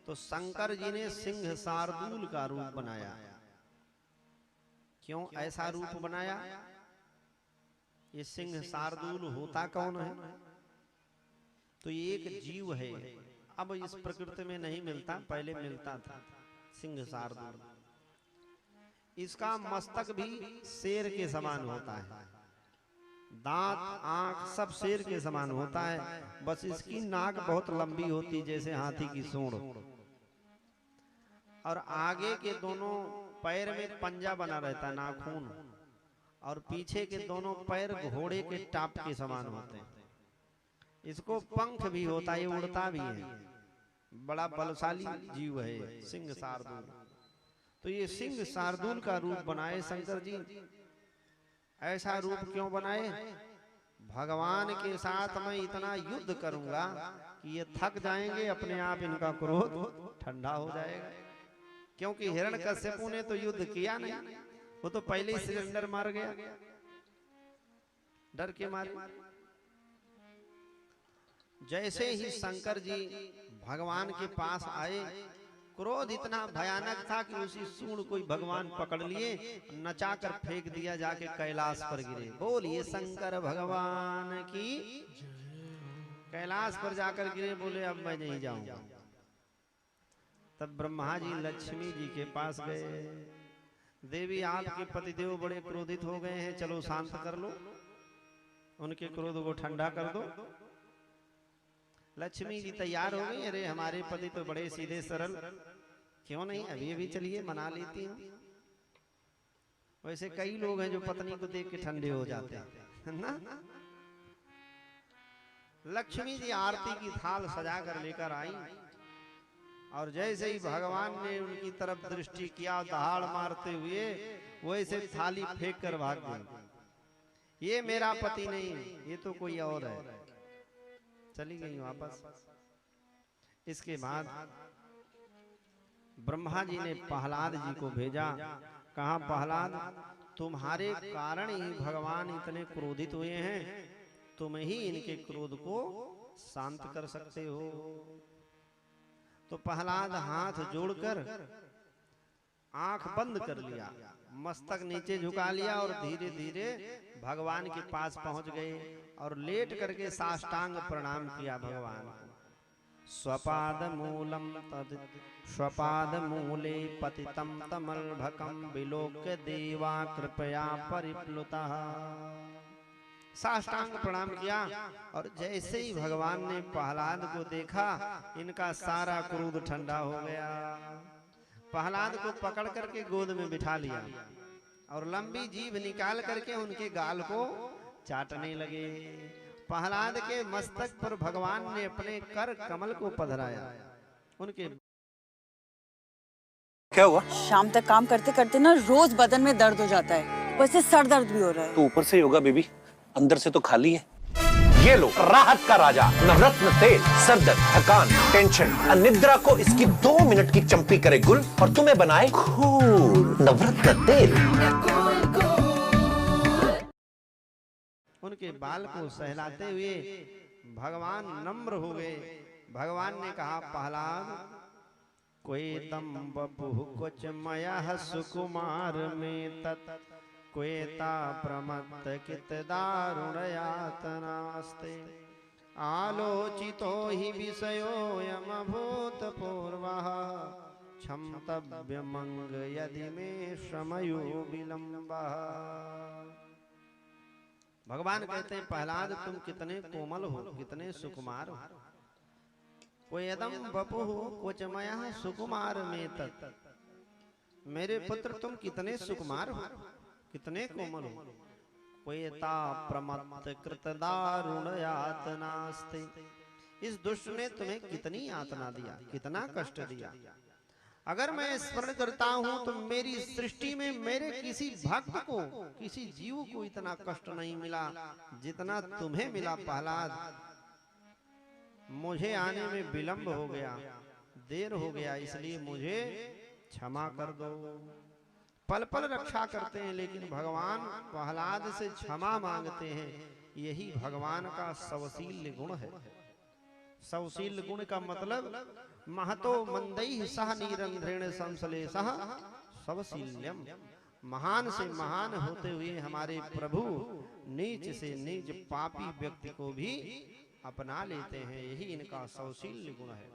तो शंकर जी ने सिंह शार्दूल का रूप बनाया। क्यों ऐसा रूप बनाया? ये सिंह शार्दूल होता कौन है? तो ये एक जीव है, अब इस प्रकृति में नहीं मिलता, पहले मिलता था सिंह शार्दूल। इसका मस्तक भी शेर के समान होता है, दांत आंख सब शेर के समान होता है, बस इसकी नाक बहुत लंबी होती जैसे हाथी की सूंड, और आगे के दोनों पैर में पंजा बना रहता नाखून, और पीछे के दोनों पैर घोड़े के टाप के समान होते हैं। इसको पंख भी होता है, ये उड़ता भी है, बड़ा बलशाली जीव है सिंह शार्दूल। तो ये सिंह शार्दूल का रूप बनाए शंकर जी। ऐसा रूप क्यों बनाए? भगवान के साथ मैं इतना युद्ध करूंगा कि ये थक जाएंगे, अपने आप इनका क्रोध ठंडा हो जाएगा। क्योंकि हिरण्यकश्यपु ने तो युद्ध किया नहीं, वो तो पहले ही सिलेंडर मार गया डर के मारे। जैसे ही शंकर जी भगवान के पास आए, क्रोध इतना भयानक था कि उसी सूंड को भगवान पकड़ लिए, नचाकर फेंक दिया, जाके कैलाश पर गिरे। बोलिए शंकर भगवान की। कैलाश पर जाकर गिरे, बोले अब मैं नहीं जाऊंगा। तब ब्रह्मा जी लक्ष्मी जी के पास गए, देवी आपके पतिदेव बड़े क्रोधित हो गए हैं, चलो शांत कर लो, उनके क्रोध को ठंडा कर दो। लक्ष्मी जी तैयार हो गई, अरे हमारे पति तो बड़े सीधे सरल, क्यों नहीं अभी अभी चलिए मना लेती हूँ। वैसे कई लोग हैं जो पत्नी को देख के ठंडे हो जाते हैं ना। लक्ष्मी जी आरती की थाल सजा कर लेकर आई और जैसे ही भगवान ने उनकी तरफ दृष्टि किया दहाड़ मारते हुए वैसे थाली फेंक कर भाग गई। ये मेरा पति नहीं, ये तो कोई और है। चली गई वापस। इसके बाद ब्रह्मा जी ने प्रहलाद जी को भेजा, कहा प्रहलाद तुम्हारे कारण ही भगवान इतने क्रोधित हुए हैं, तुम ही इनके क्रोध को शांत कर सकते हो। तो प्रहलाद हाथ जोड़कर आंख बंद कर लिया, मस्तक नीचे झुका लिया और धीरे धीरे भगवान के पास पहुंच गए और लेट करके साष्टांग प्रणाम किया भगवान को। स्वपाद मूलम तद स्वपाद मूले पतितम तमलभकम विलोक्य देवा कृपया परिप्लुतः। साष्टांग प्रणाम किया और जैसे ही भगवान ने प्रहलाद को देखा इनका सारा क्रोध ठंडा हो गया। प्रहलाद को पकड़ करके गोद में बिठा लिया और लंबी जीभ निकाल करके उनके गाल को चाटने लगे। प्रहलाद के मस्तक पर भगवान ने अपने कर कमल को पधराया। उनके क्या हुआ? शाम तक काम करते करते ना रोज बदन में दर्द हो जाता है, वैसे सर दर्द भी हो रहा है। तो ऊपर से योगा बेबी, अंदर से तो खाली है। ये लो राहत का राजा नवरत्न तेल। सर दर्द, थकान, टेंशन, अनिद्रा को इसकी 2 मिनट की चंपी करे गुल और तुम्हें बनाए कूल। नवरत्न तेल। उनके बाल को सहलाते हुए भगवान नम्र हो गए। भगवान ने कहा प्रहलाद कोई तम बपु कुछ मयः सुकुमार में तत् क्वेता प्रमत्त कित दारुण यातनास्ते आलोचितो हि विषयोऽयम् अभूतपूर्वः क्षन्तव्यमंग यदि मे श्रमयो विलम्बः। भगवान कहते हैं प्रहलाद तुम कितने कोमल हो, कितने सुकुमार हो। कोयदम बपु कोचमयः सुकुमार में तत्। मेरे पुत्र तुम कितने सुकुमार हो, कितने कोमल हो। कोयता प्रमत्त कृत दारुण यातनास्ते। इस दुष्ट ने तुम्हें कितनी यातना दिया, कितना कष्ट दिया। अगर मैं स्मरण करता हूं तो मेरी सृष्टि में मेरे किसी भक्त को, किसी जीव को इतना कष्ट नहीं मिला जितना तुम्हें मिला प्रहलाद। मुझे आने में विलंब हो गया, देर हो गया, इसलिए मुझे क्षमा कर दो। पल पल रक्षा करते हैं लेकिन भगवान प्रहलाद से क्षमा मांगते हैं। यही भगवान का सवशील गुण है। सवशील गुण का मतलब महतो मंदैः सह निरंध्रेण संश्लेषः सवशील्यम। महान से महान होते हुए हमारे प्रभु नीच से नीच पापी व्यक्ति को भी अपना लेते हैं। यही इनका सवशील गुण है।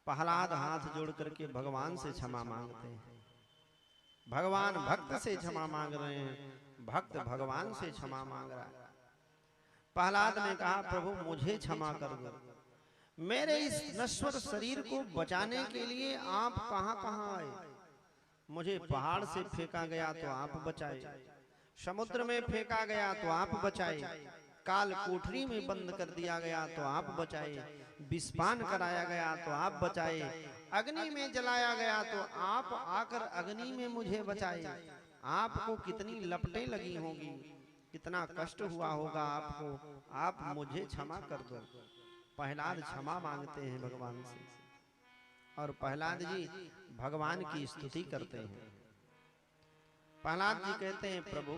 प्रहलाद हाथ जोड़ करके भगवान से क्षमा मांगते हैं। भगवान भक्त से क्षमा मांग रहे हैं, भक्त भगवान से क्षमा मांग रहा है। प्रहलाद ने कहा प्रभु मुझे क्षमा कर दो, मेरे इस नश्वर शरीर को बचाने के लिए आप कहां कहां आए। मुझे पहाड़ से फेंका गया तो आप बचाए, समुद्र में फेंका गया तो आप बचाए, काल कोठरी में बंद कर दिया गया तो आप बचाए, विषपान कराया गया तो आप बचाए, अग्नि में जलाया गया तो आप आकर अग्नि में मुझे बचाए। आपको कितनी लपटें लगी होंगी, कितना कष्ट हुआ होगा आपको, आप मुझे क्षमा कर दो। प्रहलाद क्षमा मांगते हैं भगवान से और प्रहलाद जी भगवान की स्तुति करते हैं। प्रहलाद जी कहते हैं प्रभु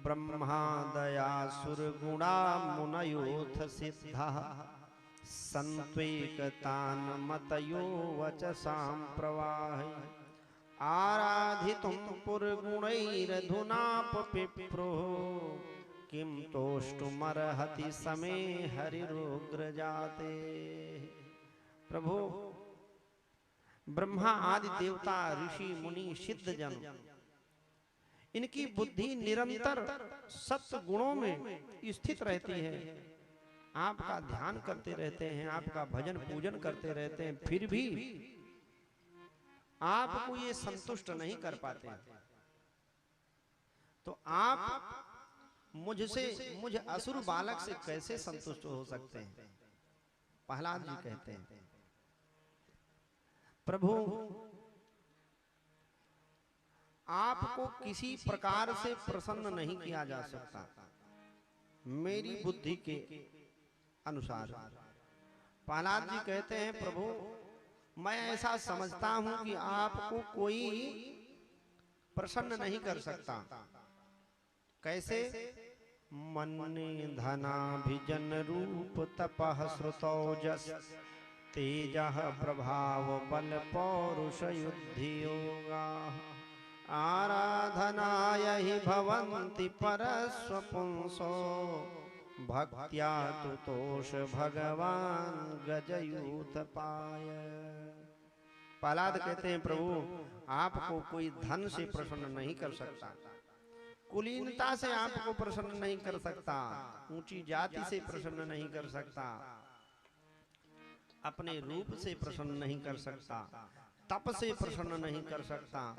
ब्रह्मा दया सुर गुणा मुनयोथ सिद्धा संत्वेकतान मतयो वचसां प्रवाहि आराधितुं पुरगुणैरधुनाप पिप्रो किं तोष्टुमर्हति समे हरिरुग्र जाते। प्रभु ब्रह्मा आदि देवता ऋषि मुनि सिद्ध जन इनकी बुद्धि निरंतर सत्य गुणों में स्थित रहती है। आपका ध्यान करते रहते हैं, आपका भजन पूजन करते रहते हैं, फिर भी आपको ये संतुष्ट नहीं कर पाते हैं, तो आप मुझ असुर बालक से कैसे संतुष्ट हो सकते हैं? प्रहलाद जी कहते हैं, प्रभु आपको किसी प्रकार से प्रसन्न नहीं किया जा सकता मेरी बुद्धि के अनुसार। प्रहलाद जी कहते हैं, प्रभु मैं ऐसा समझता हूं कि आपको कोई प्रसन्न नहीं कर सकता। कैसे? मन्ने धनाभिजन रूप तपः श्रुतौजस तेजः प्रभाव बल पौरुष युद्धि योगा आराधनाय हि भवन्ति परस्वपुंसो भक्त्या तुतोष भगवान गजयूथ पाय। प्रहलाद कहते हैं, प्रभु आपको कोई धन से प्रसन्न नहीं कर सकता, कुलीनता से आपको प्रसन्न नहीं कर सकता, ऊंची जाति से प्रसन्न नहीं कर सकता, अपने रूप से प्रसन्न नहीं कर सकता, तप से प्रसन्न नहीं कर सकता,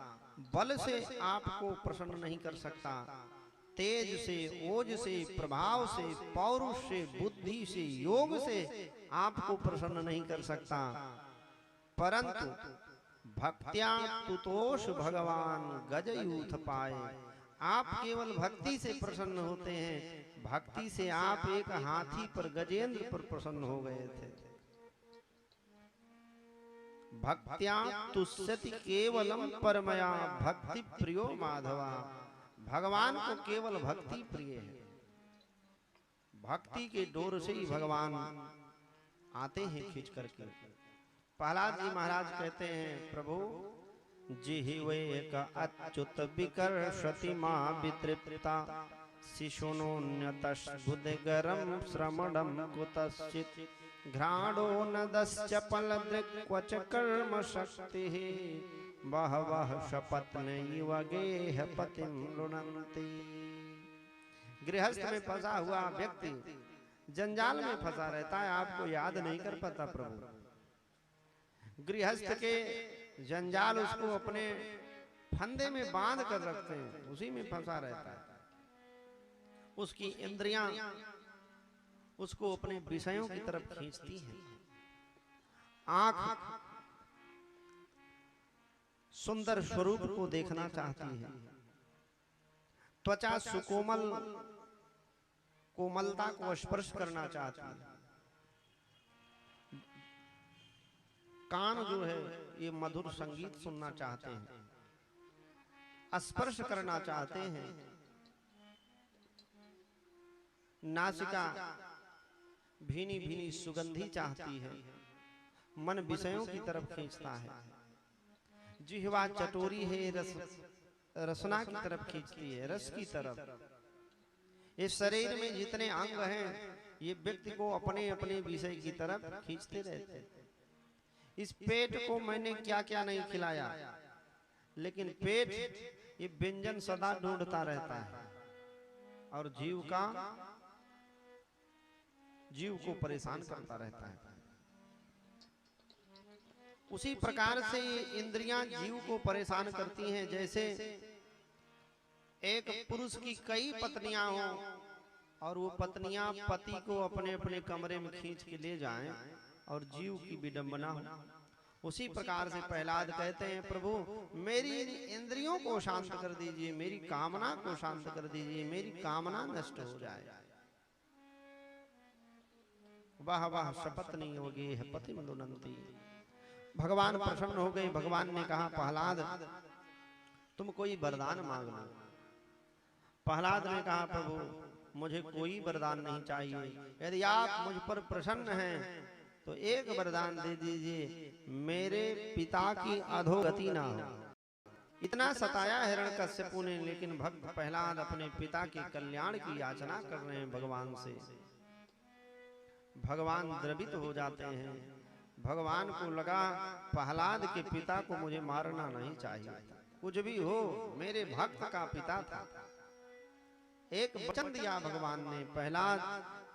बल से आपको प्रसन्न नहीं कर सकता, तेज से, ओज से, प्रभाव से, पौरुष से, बुद्धि से, योग से आपको प्रसन्न नहीं कर सकता, परंतु भक्त्या तुतोष भगवान गजयूथ पाए। आप केवल भक्ति से प्रसन्न होते हैं, भक्ति से आप एक हाथी पर, गजेंद्र पर प्रसन्न हो गए थे। भक्त्या तुष्यति केवलम परमया भक्ति प्रियो माधवा। भगवान को केवल भक्ति प्रिय है, भक्ति के डोर से ही भगवान आते हैं खींच करके। प्रहलाद जी महाराज कहते हैं, प्रभु जिह्वे का अच्युत विकर्षति मां वितृप्ता शिशुनोन्यतस्बुद्धगरम श्रमणम कुतश्चित् घ्राणो नदश्च फलदृक्वच कर्म शक्तिः बहवः शपत्नैव गेह पतिं लुणन्ति। गृहस्थ में फंसा हुआ व्यक्ति जंजाल में फंसा रहता है, आपको याद नहीं कर पाता प्रभु। गृहस्थ के जंजाल उसको अपने फंदे में बांध कर रखते हैं, उसी में फंसा रहता है। उसकी इंद्रियां उसको अपने विषयों की तरफ खींचती हैं। आंख सुंदर स्वरूप को देखना चाहती है, त्वचा सुकोमल कोमलता को स्पर्श करना चाहती है, कान जो है ये मधुर संगीत सुनना चाहते हैं, स्पर्श करना चाहते हैं, नासिका भीनी भीनी सुगंधी चाहती है, मन विषयों की तरफ खींचता है, जिह्वा चटोरी है, रसना की तरफ खींचती है, रस की तरफ। इस शरीर में जितने अंग हैं ये व्यक्ति को अपने अपने विषय की तरफ खींचते रहते हैं। इस पेट को मैंने क्या क्या नहीं खिलाया, लेकिन पेट ये व्यंजन सदा ढूंढता रहता है और जीव को परेशान करता रहता है। उसी प्रकार से ये इंद्रियां जीव को परेशान करती हैं। जैसे एक पुरुष की कई पत्नियां हो और वो पत्नियां पति को अपने अपने कमरे में खींच के ले जाएं और जीव की विडंबना हो, उसी प्रकार से प्रहलाद कहते हैं, प्रभु मेरी इंद्रियों को शांत कर दीजिए, मेरी कामना को शांत कर दीजिए, मेरी कामना नष्ट हो जाए। वाह वाह शपथनी योगे है पति मधुनंती। भगवान प्रसन्न हो गए। भगवान ने कहा, प्रहलाद तुम कोई वरदान मांग लो। प्रहलाद ने कहा, प्रभु मुझे कोई वरदान नहीं चाहिए, यदि आप मुझ पर प्रसन्न हैं तो एक वरदान दे दीजिए, मेरे पिता की अधोगति ना हो। इतना सताया हिरण्यकश्यपु ने, लेकिन भक्त प्रहलाद अपने पिता के कल्याण की याचना कर रहे हैं भगवान से। भगवान द्रवित हो जाते हैं। भगवान को लगा प्रहलाद के पिता को मुझे मारना नहीं चाहिए, कुछ भी हो मेरे भक्त का पिता था। एक वचन दिया भगवान ने, प्रहलाद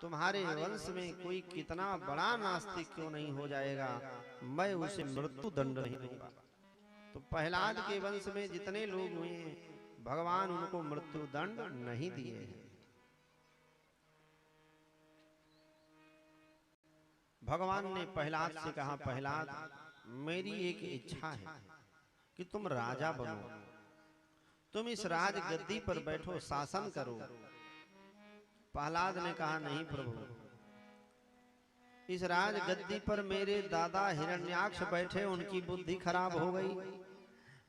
तुम्हारे वंश में कोई कितना बड़ा नास्तिक क्यों नहीं हो जाएगा, मैं उसे मृत्यु दंड नहीं दूंगा। तो प्रहलाद के वंश में जितने लोग हुए भगवान उनको मृत्यु दंड नहीं दिए हैं। भगवान ने प्रहलाद से कहा, प्रहलाद मेरी एक इच्छा है कि तुम राजा बनो, तुम इस राज गद्दी पर बैठो, शासन करो। प्रहलाद ने कहा, नहीं प्रभु, इस राज गद्दी पर मेरे दादा हिरण्याक्ष बैठे, उनकी बुद्धि खराब हो गई।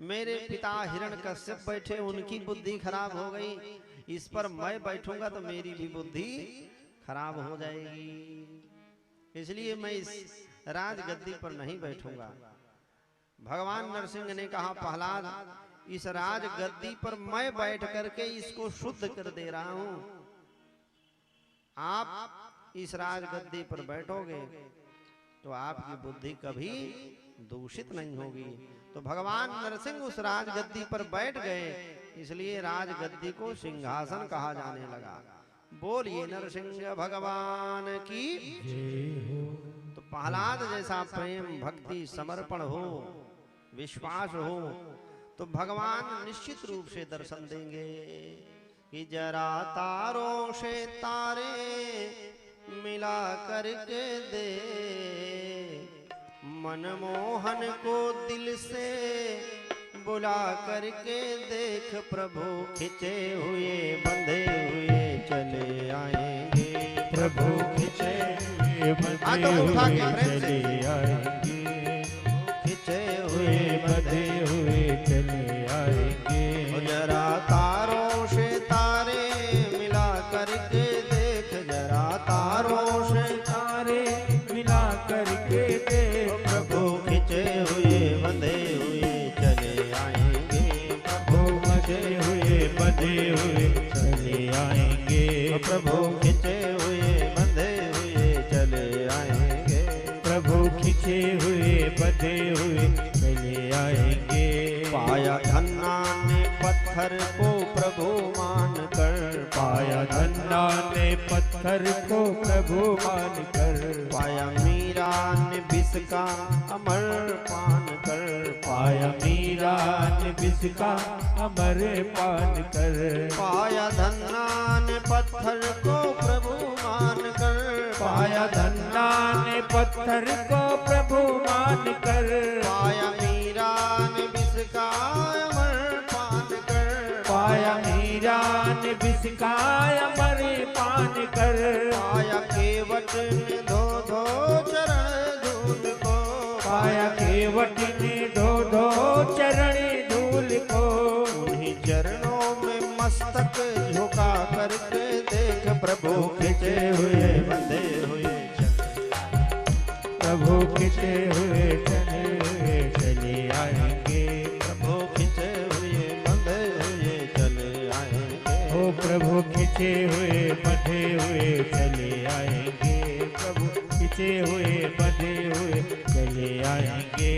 मेरे पिता हिरण्यकश्यप बैठे, उनकी बुद्धि खराब हो गई। इस पर मैं बैठूंगा तो मेरी भी बुद्धि खराब हो जाएगी, इसलिए मैं इस राज गद्दी पर नहीं बैठूंगा। भगवान नरसिंह ने कहा, प्रहलाद इस राज गद्दी पर मैं बैठ करके इसको शुद्ध कर दे रहा हूं। आप इस राज गद्दी पर बैठोगे तो आपकी बुद्धि कभी दूषित नहीं होगी। तो भगवान नरसिंह उस राज गद्दी पर बैठ गए, इसलिए राज गद्दी को सिंहासन कहा जाने लगा। बोलिए नरसिंह भगवान की। तो प्रहलाद जैसा प्रेम, भक्ति, समर्पण हो, विश्वास हो तो भगवान निश्चित रूप से दर्शन देंगे कि जरा तारों से तारे मिला करके दे, मनमोहन को दिल से बुला करके देख, प्रभु खिंचे हुए बंधे हुए चले आएंगे, प्रभु खिंचे हुए बंधे हुए चले आएंगे, खिंचे हुए बंधे हुए चले आएंगे। जरा तारों से तारे मिला करके देख, जरा तारों से तारे मिला करके देख, प्रभु खिंचे हुए बंधे हुए चले आएंगे, प्रभु खिंचे हुए बंधे हुए चले आएंगे, प्रभु खिंचे हुए बंधे हुए चले आएंगे, प्रभु खिंचे हुए बंधे हुए चले आएंगे। पाया धन्ना ने पत्थर को प्रभु मान कर, पाया धन्ना ने पत्थर को प्रभु मान कर, पाया मीरा ने विष का अमर पान कर, पाया मीरा ने विष का अमर पान कर, पाया धन्ना ने पत्थर को प्रभु मान कर, पाया धन्ना ने पत्थर को प्रभु मान कर, पाया मीरा ने विष का अमर पान कर, पाया मीरा ने विष का अमर पान कर, पाया केवट ने धो धो चरण धूल को, पाया केवट ने धो धो चरण धूल को, उन्हीं चरणों में मस्तक झुका करके देख, प्रभु खिंचे हुए बंधे हुए प्रभु खिंचे हुए चले आएंगे, प्रभु खिंचे हुए बंधे हुए चले आएंगे, ओ प्रभु खिंचे हुए बंधे हुए चले आएंगे, प्रभु खिंचे हुए बंधे हुए चले आएंगे।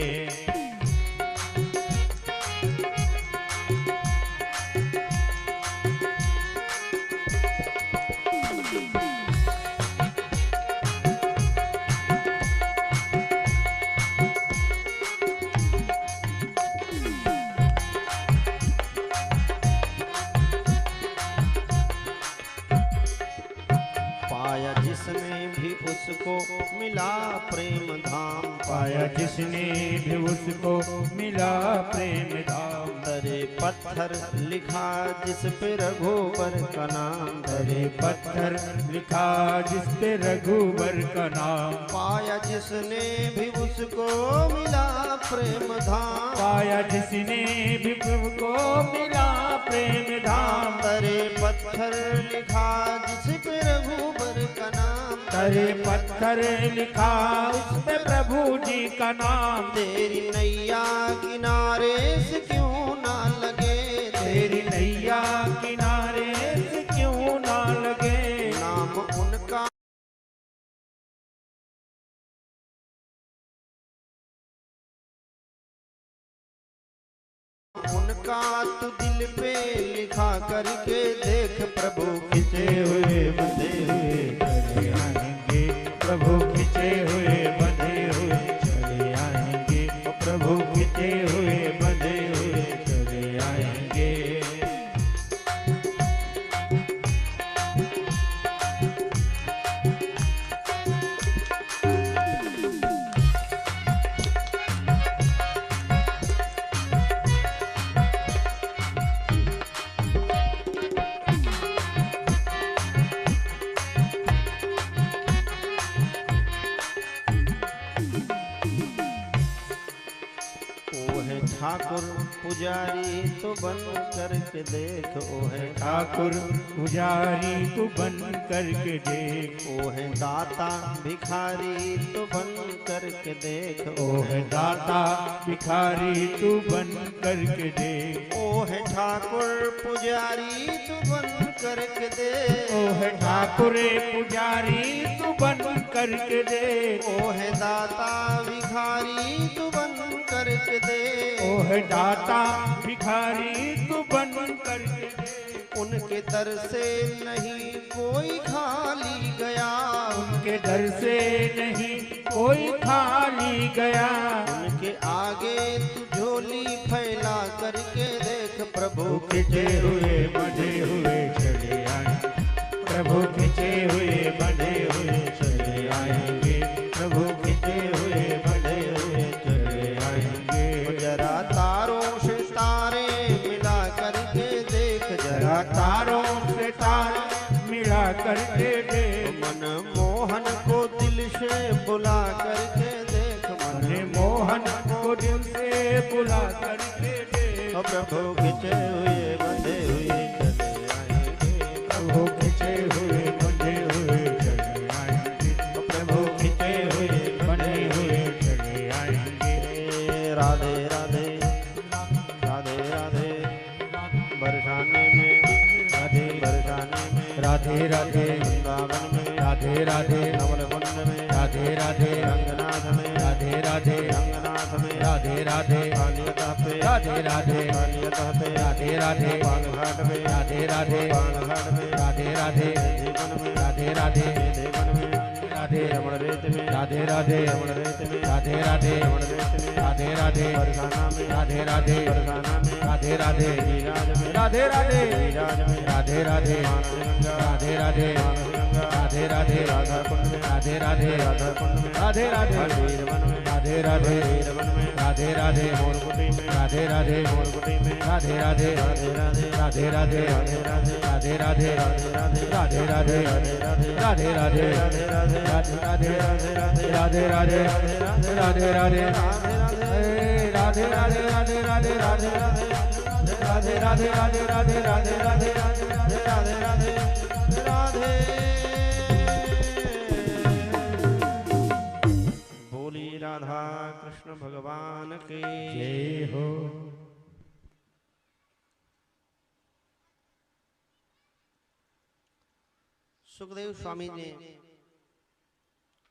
पाया जिसने भी उसको मिला प्रेम धाम, पाया जिसने भी उसको मिला प्रेम धाम, तरे पत्थर लिखा जिस पे रघुबर का नाम, तरे पत्थर लिखा जिस पे रघुबर का नाम, पाया जिसने भी उसको मिला प्रेम धाम, पाया जिसने भी प्रभु को मिला प्रेम धाम, तरे पत्थर लिखा जिस पे रघुबर का नाम, तरे पत्थर लिखा उस पे प्रभु जी का नाम, तेरी नैया किनारे से क्यों ना लगे, तेरी नैया किनारे से क्यों ना लगे, नाम उनका उनका तू दिल पे लिखा करके देख, प्रभु खिंचे हुए बंधे हुए चले आएंगे, प्रभु खिंचे हुए बंधे हुए चले आएंगे, प्रभु खिंचे हुए बंधे ठाकुर पुजारी तो बन करके देख, ओ है ठाकुर पुजारी तू बन करके देख, ओ है दाता भिखारी तो बन करके देख, ओ है दाता भिखारी तू बन करके देख, ओ है ठाकुर पुजारी तू बन करके देख, ओ है ठाकुर पुजारी तू बन करके देख, ओ है दाता भिखारी तू बन करके देख, ओ है दाता भिखारी तू बन करके देख, उनके दर से नहीं कोई खाली गया, उनके दर से नहीं कोई खाली गया, उनके आगे तू झोली फैला करके देख, प्रभु खिंचे हुए बंधे हुए चले आए, प्रभु खिंचे हुए बंधे हुए चले आएंगे, प्रभु खिंचे हुए बंधे हुए चले आएंगे। जरा तारों से तारे मिला करके देख, जरा तारों से तार मिला करके देख, मन मोहन को दिल से बुला करके देख, मन मोहन को दिल से बुला करके देख, प्रभु खिंचे हुए बंधे हुए चले आएंगे, प्रभु खिंचे हुए बंधे हुए चले आएंगे, प्रभु खिंचे हुए बंधे हुए चले आएंगे। राधे राधे राधे राधे बरसाने में, राधे बरसाने में, राधे राधे वृंदावन में, राधे राधे नवलकुंड में, राधे राधे रंगनाथ में, राधे राधे रंगनाथ में, राधे राधे कालियता पे, राधे राधे कालियता पे, राधे राधे बालघाट में, राधे राधे बालघाट में, राधे राधे जीवन में, राधे राधे देवन में, राधे रमण रेत में, राधे राधे रमण रेत में, राधे राधे रमण रेत में, राधे राधे बरसाना में, राधे राधे बरसाना में, राधे राधे गिरिराज में, राधे राधे गिरिराज में, राधे राधे मानसगंगा, राधे राधे मानसगंगा, राधे राधे राधा कुंड में, राधे राधे राधा कुंड में, राधे राधे हरवीरवन में, राधे राधे हरवीरवन में, राधे राधे मोरकुटी में, राधे राधे मोरकुटी में, राधे राधे राधे राधे, राधे राधे राधे राधे, राधे राधे राधे राधे, राधे राधे राधे राधे, राधे राधे राधे राधे, राधे राधे राधे राधे राधे राधे राधे राधे राधे राधे राधे राधे राधे राधे राधे राधे राधे राधे राधे, राधे बोली राधा कृष्ण भगवान की जय हो। सुखदेव स्वामी ने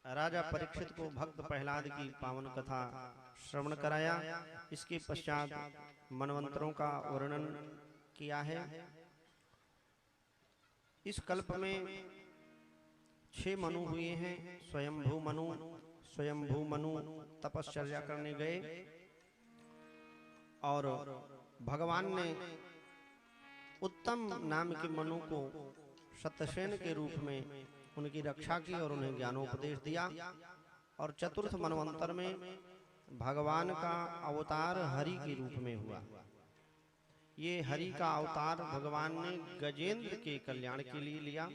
राजा परीक्षित को भक्त प्रहलाद की पावन कथा श्रवण कराया। इसके पश्चात मनवंतरों का वर्णन किया है। इस कल्प में 6 मनु हुए हैं। स्वयंभू मनु तपश्चर्या करने गए और भगवान ने उत्तम नाम के मनु को सत्यसेन के रूप में उनकी रक्षा की और उन्हें ज्ञानोपदेश दिया। और चतुर्थ मनवंतर में भगवान का अवतार हरि के रूप में हुआ। ये हरि का अवतार भगवान ने गजेंद्र के कल्याण के लिए लिया।